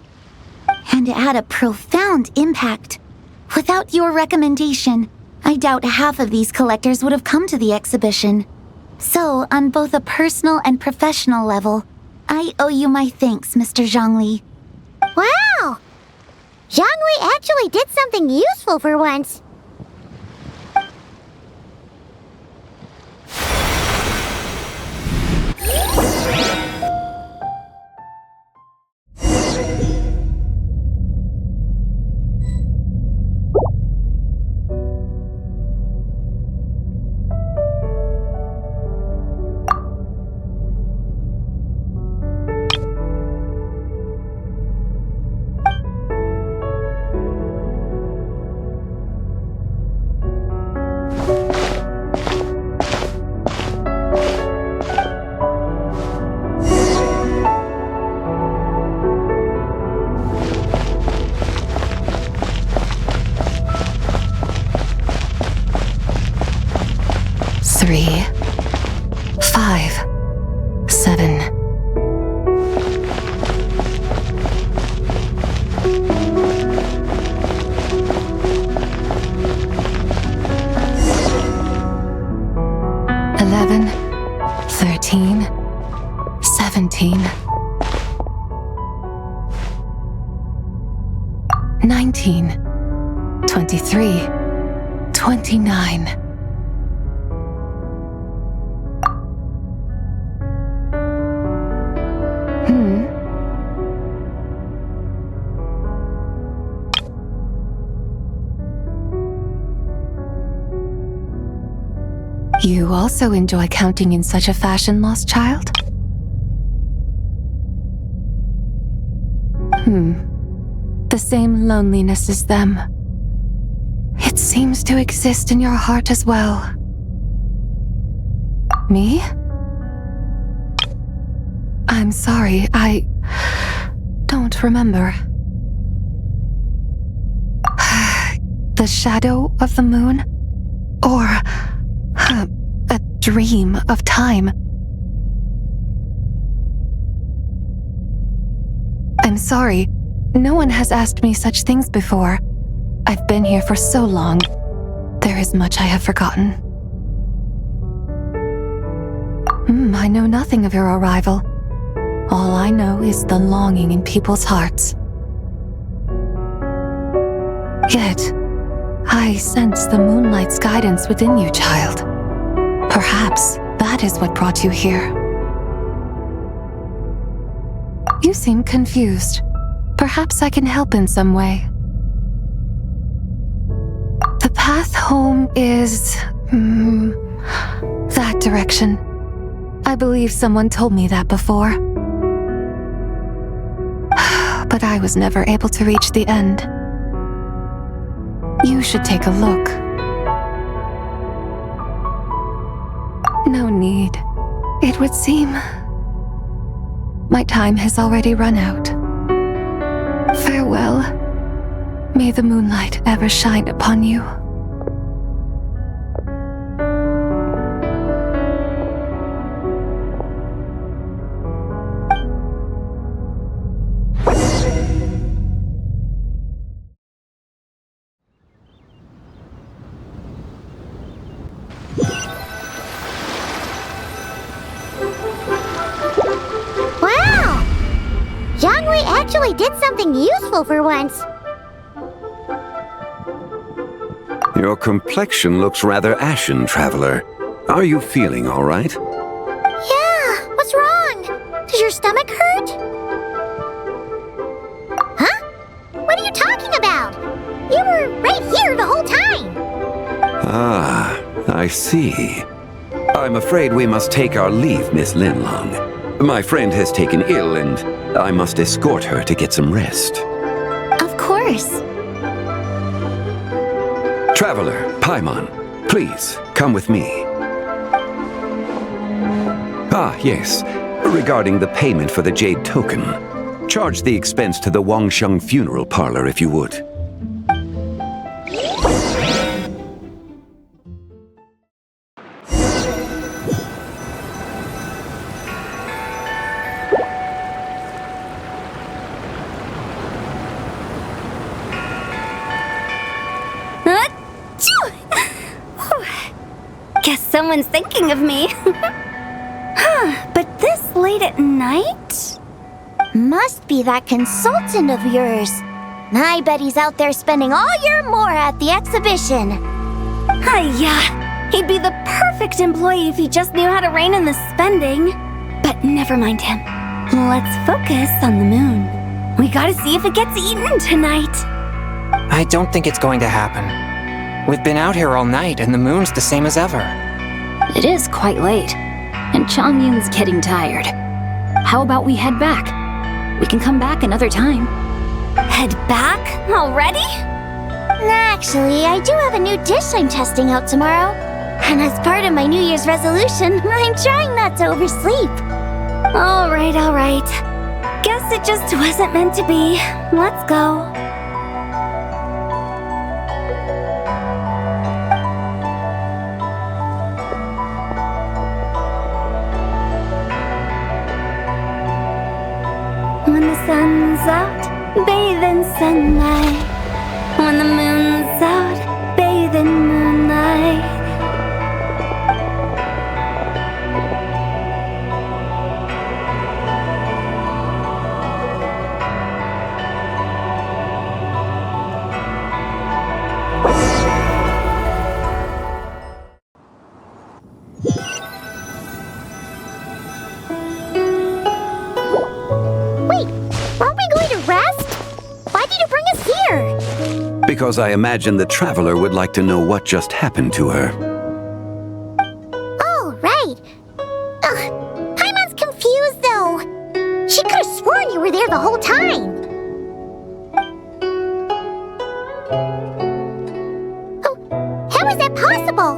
And it had a profound impact. Without your recommendation, I doubt half of these collectors would have come to the exhibition. So, on both a personal and professional level, I owe you my thanks, Mr. Zhongli. Wow! Zhongli actually did something useful for once. 19, 23, 29. You also enjoy counting in such a fashion, lost child? The same loneliness as them. It seems to exist in your heart as well. Me? I'm sorry, I don't remember. The shadow of the moon? Or a dream of time? I'm sorry, no one has asked me such things before. I've been here for so long. There is much I have forgotten. I know nothing of your arrival. All I know is the longing in people's hearts. Yet, I sense the moonlight's guidance within you, child. Perhaps that is what brought you here. You seem confused. Perhaps I can help in some way. The path home is... that direction. I believe someone told me that before. But I was never able to reach the end. You should take a look. No need. It would seem my time has already run out. Farewell. May the moonlight ever shine upon you. Did something useful for once. Your complexion looks rather ashen, traveler. Are you feeling all right? Yeah, what's wrong? Does your stomach hurt? Huh? What are you talking about? You were right here the whole time. Ah, I see. I'm afraid we must take our leave, Miss Linlong. My friend has taken ill and I must escort her to get some rest. Of course. Traveler, Paimon, please, come with me. Ah, yes. Regarding the payment for the jade token, charge the expense to the Wangsheng funeral parlor if you would. Someone's thinking of me. But this late at night? Must be that consultant of yours. I bet he's out there spending all year more at the exhibition. Yeah, he'd be the perfect employee if he just knew how to rein in the spending. But never mind him. Let's focus on the moon. We gotta see if it gets eaten tonight. I don't think it's going to happen. We've been out here all night and the moon's the same as ever. It is quite late, and Changyun's getting tired. How about we head back? We can come back another time. Head back? Already? Actually, I do have a new dish I'm testing out tomorrow. And as part of my New Year's resolution, I'm trying not to oversleep. All right. Guess it just wasn't meant to be. Let's go. When the sun's out, bathe in sunlight. When the moon's out, bathe in moonlight. because I imagine the traveler would like to know what just happened to her. Oh, right. Paimon's confused, though. She could have sworn you were there the whole time. How is that possible?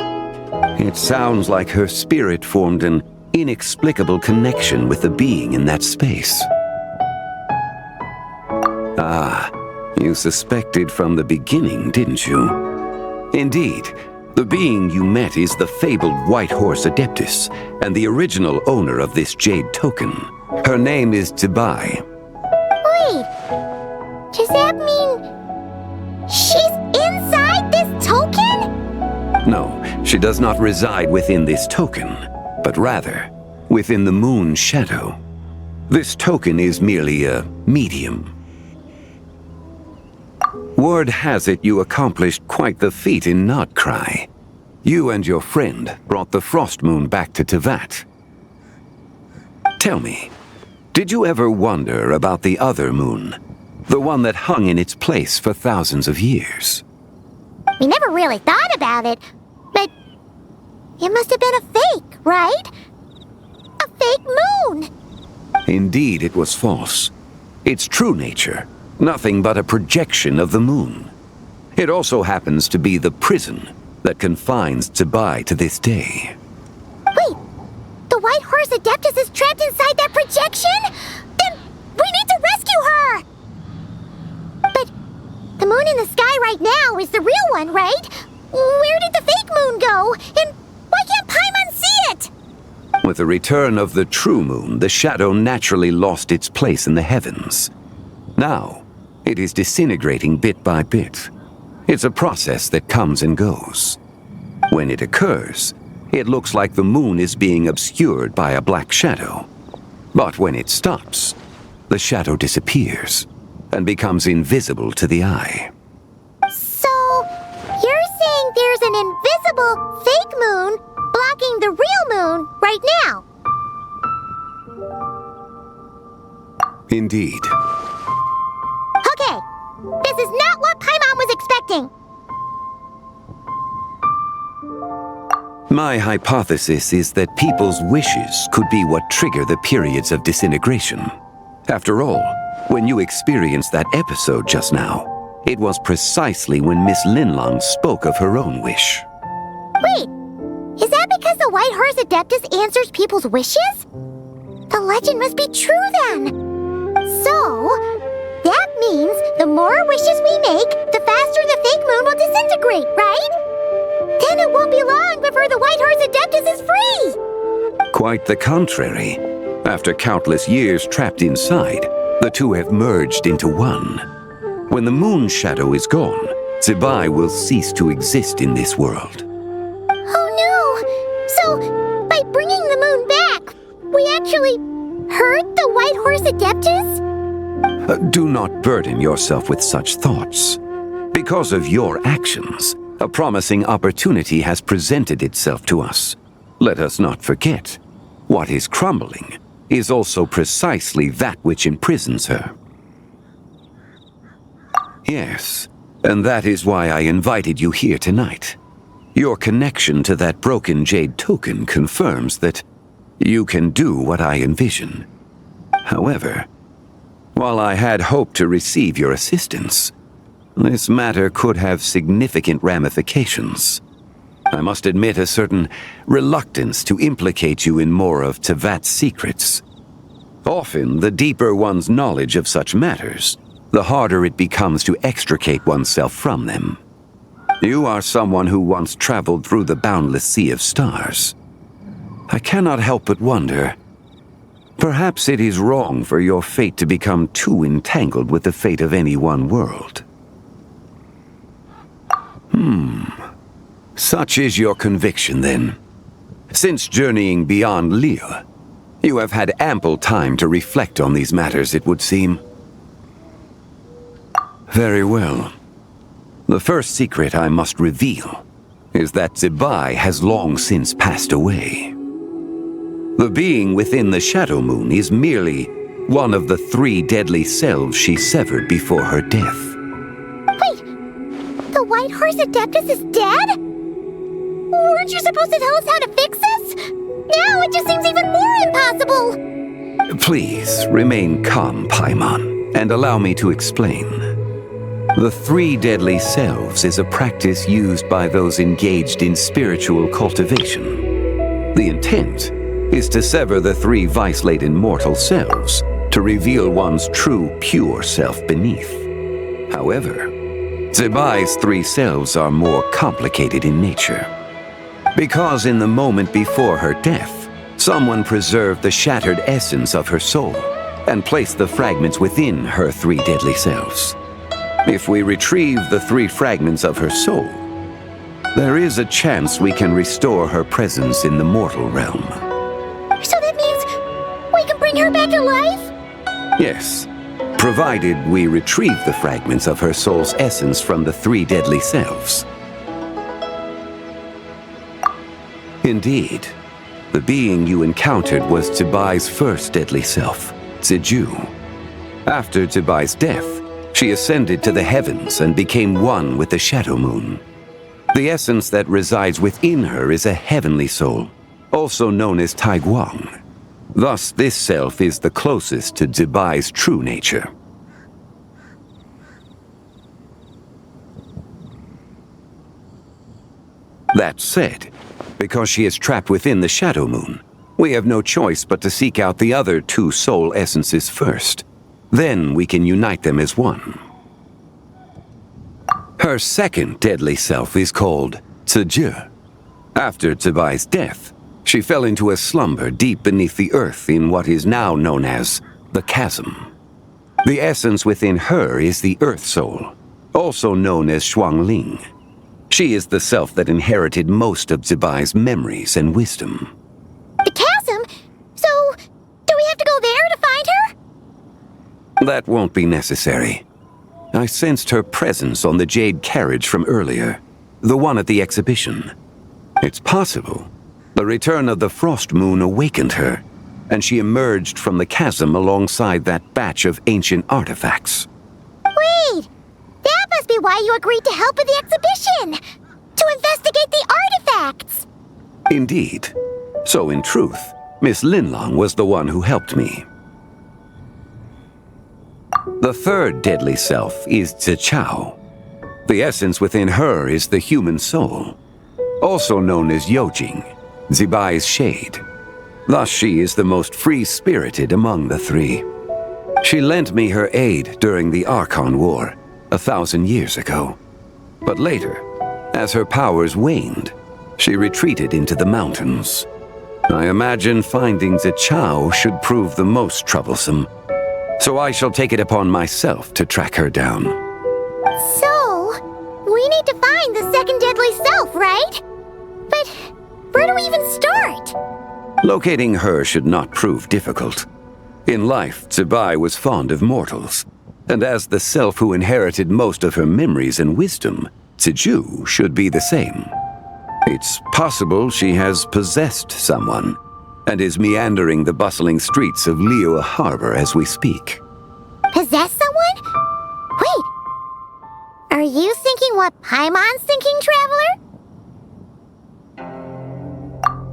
It sounds like her spirit formed an inexplicable connection with the being in that space. Ah, you suspected from the beginning, didn't you? Indeed, the being you met is the fabled White Horse Adeptus, and the original owner of this jade token. Her name is Zibai. Wait, does that mean she's inside this token? No, she does not reside within this token, but rather within the moon shadow. This token is merely a medium. Word has it you accomplished quite the feat in Nodcry. You and your friend brought the Frost Moon back to Tevat. Tell me, did you ever wonder about the other moon? The one that hung in its place for thousands of years? We never really thought about it, but it must have been a fake, right? A fake moon! Indeed, it was false. Its true nature, nothing but a projection of the moon. It also happens to be the prison that confines Zibai to this day. Wait, the White Horse Adeptus is trapped inside that projection? Then we need to rescue her! But the moon in the sky right now is the real one, right? Where did the fake moon go? And why can't Paimon see it? With the return of the true moon, the shadow naturally lost its place in the heavens. Now, it is disintegrating bit by bit. It's a process that comes and goes. When it occurs, it looks like the moon is being obscured by a black shadow. But when it stops, the shadow disappears and becomes invisible to the eye. So, you're saying there's an invisible fake moon blocking the real moon right now? Indeed. Okay, this is not what Paimon was expecting. My hypothesis is that people's wishes could be what trigger the periods of disintegration. After all, when you experienced that episode just now, it was precisely when Miss Linlong spoke of her own wish. Wait, is that because the White Horse Adeptus answers people's wishes? The legend must be true then. So, that means the more wishes we make, the faster the fake moon will disintegrate, right? Then it won't be long before the White Horse Adeptus is free! Quite the contrary. After countless years trapped inside, the two have merged into one. When the moon shadow is gone, Zibai will cease to exist in this world. Oh no! So, by bringing the moon back, we actually hurt the White Horse Adeptus? Do not burden yourself with such thoughts. Because of your actions, a promising opportunity has presented itself to us. Let us not forget, what is crumbling is also precisely that which imprisons her. Yes, and that is why I invited you here tonight. Your connection to that broken jade token confirms that you can do what I envision. However, while I had hoped to receive your assistance, this matter could have significant ramifications. I must admit a certain reluctance to implicate you in more of Tevat's secrets. Often, the deeper one's knowledge of such matters, the harder it becomes to extricate oneself from them. You are someone who once traveled through the boundless sea of stars. I cannot help but wonder, perhaps it is wrong for your fate to become too entangled with the fate of any one world. Such is your conviction, then. Since journeying beyond Lille, you have had ample time to reflect on these matters, it would seem. Very well. The first secret I must reveal is that Zibai has long since passed away. The being within the Shadow Moon is merely one of the 3 deadly selves she severed before her death. Wait, White Horse Adeptus is dead? Weren't you supposed to tell us how to fix this? Now it just seems even more impossible! Please, remain calm, Paimon, and allow me to explain. The three deadly selves is a practice used by those engaged in spiritual cultivation. The intent is to sever the three vice-laden mortal selves to reveal one's true, pure self beneath. However, Zibai's three selves are more complicated in nature. Because in the moment before her death, someone preserved the shattered essence of her soul and placed the fragments within her three deadly selves. If we retrieve the three fragments of her soul, there is a chance we can restore her presence in the mortal realm. So that means we can bring her back to life? Yes, provided we retrieve the fragments of her soul's essence from the three deadly selves. Indeed, the being you encountered was Zibai's first deadly self, Ziju. After Zibai's death, she ascended to the heavens and became one with the Shadow Moon. The essence that resides within her is a heavenly soul, also known as Taiguang. Thus, this self is the closest to Zibai's true nature. That said, because she is trapped within the Shadow Moon, we have no choice but to seek out the other two soul essences first. Then we can unite them as one. Her second deadly self is called Ziju. After Zibai's death, she fell into a slumber deep beneath the earth in what is now known as the Chasm. The essence within her is the Earth Soul, also known as Shuangling. She is the self that inherited most of Zibai's memories and wisdom. The Chasm? So, do we have to go there to find her? That won't be necessary. I sensed her presence on the jade carriage from earlier, the one at the exhibition. It's possible the return of the Frost Moon awakened her, and she emerged from the chasm alongside that batch of ancient artifacts. Wait! That must be why you agreed to help with the exhibition! To investigate the artifacts! Indeed. So in truth, Miss Linlong was the one who helped me. The third deadly self is Zichao. The essence within her is the human soul, also known as Yojing, Zibai's shade. Thus she is the most free-spirited among the three. She lent me her aid during the Archon War 1,000 years ago. But later, as her powers waned, she retreated into the mountains. I imagine finding Zichao should prove the most troublesome, so I shall take it upon myself to track her down. So, we need to find the second deadly self, right? But where do we even start? Locating her should not prove difficult. In life, Zibai was fond of mortals, and as the self who inherited most of her memories and wisdom, Ziju should be the same. It's possible she has possessed someone, and is meandering the bustling streets of Liyue Harbor as we speak. Possess someone? Wait, are you thinking what Paimon's thinking, Traveler?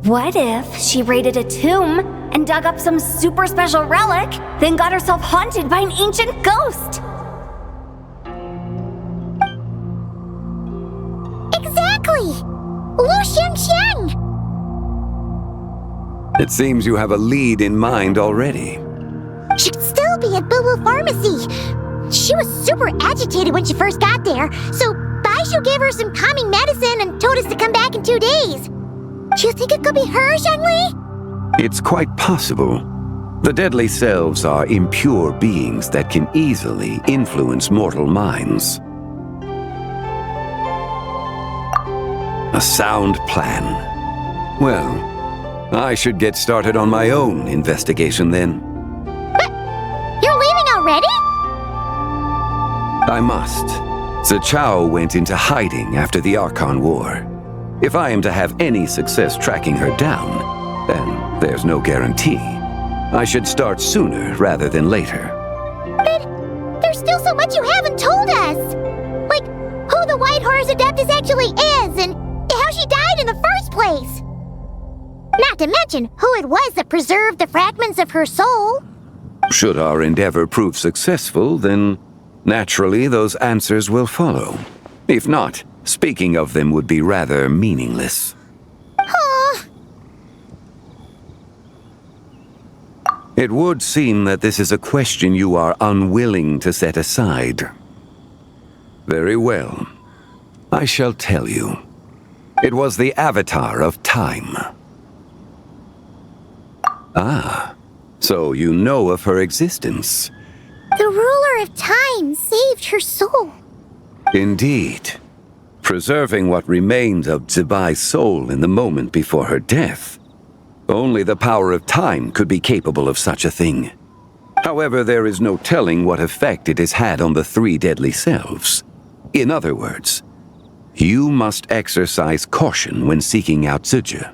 What if she raided a tomb and dug up some super special relic, then got herself haunted by an ancient ghost? Exactly! Lu Xiangxiang! It seems you have a lead in mind already. She'd still be at Boo Boo Pharmacy. She was super agitated when she first got there, so Baishu gave her some calming medicine and told us to come back in 2 days. Do you think it could be her, Zhengli? It's quite possible. The deadly selves are impure beings that can easily influence mortal minds. A sound plan. Well, I should get started on my own investigation then. But you're leaving already? I must. Zichao went into hiding after the Archon War. If I am to have any success tracking her down, then there's no guarantee. I should start sooner rather than later. But there's still so much you haven't told us! Like, who who the White Horse Adeptus actually is and how she died in the first place. Not to mention who it was that preserved the fragments of her soul. Should our endeavor prove successful, then naturally those answers will follow. If not, speaking of them would be rather meaningless. It would seem that this is a question you are unwilling to set aside. Very well. I shall tell you. It was the Avatar of Time. Ah, so you know of her existence. The ruler of time saved her soul. Indeed. Preserving what remained of Zibai's soul in the moment before her death. Only the power of time could be capable of such a thing. However, there is no telling what effect it has had on the three deadly selves. In other words, you must exercise caution when seeking out Ziji.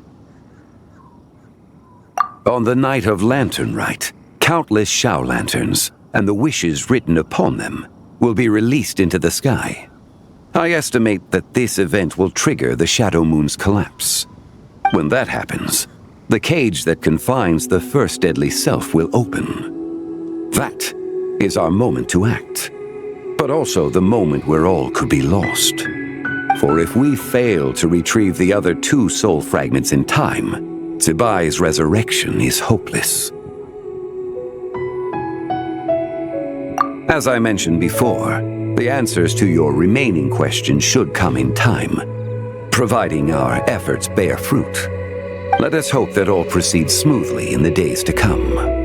On the night of Lantern Rite, countless Shao lanterns, and the wishes written upon them, will be released into the sky. I estimate that this event will trigger the Shadow Moon's collapse. When that happens, the cage that confines the first deadly self will open. That is our moment to act, but also the moment where all could be lost. For if we fail to retrieve the other two soul fragments in time, Zibai's resurrection is hopeless. As I mentioned before, the answers to your remaining questions should come in time, providing our efforts bear fruit. Let us hope that all proceeds smoothly in the days to come.